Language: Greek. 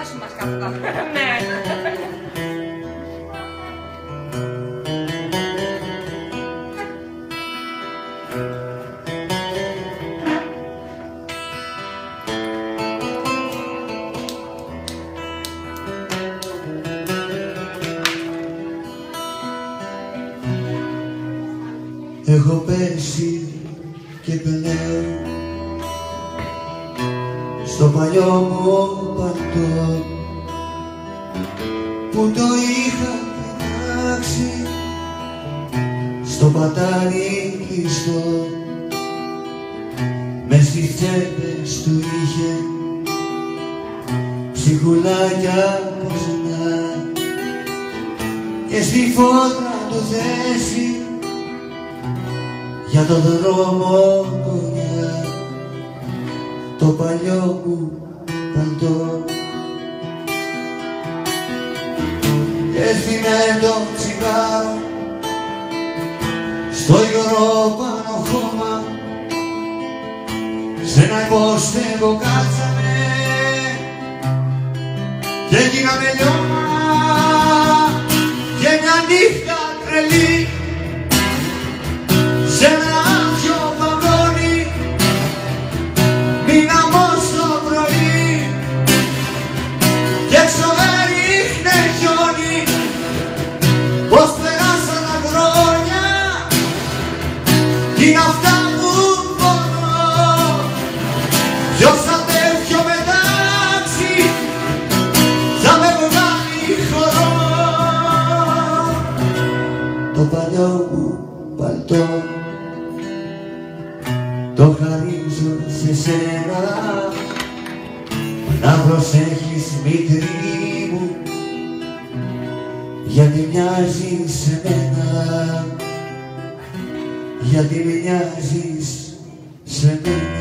σου μας κάθετα. Ναι. Έχω πέσει και πλέον στο παλιό μου παλτό που το είχα πετάξει στο πατάρι κλειστό, μες στις τσέπες του είχε ψυχουλάκια ποσνά και στη φώτρα του θέση για το δρόμο κονιά το παλιό μου παλτό. Έσβηνε το τσιγάρο στο υγρό πάνω χώμα, σ' ένα υποστέγο κάτσαμε και γίναμε λιώμα και μια νύχτα τρελή σε ένα άδειο βαγόνι μείναμε ως το πρωί και έξω έριχνε χιόνι. Πώς περάσαν τα χρόνια είναι αυτά που μπορώ, ποιος θα τέτοιο μετάξει θα με βγάλει χορό. Το παλιό μου παλτό το χαρίζω σε σένα, να προσέχεις μικρή μου, γιατί μοιάζεις σε μένα, γιατί μοιάζεις σε μένα.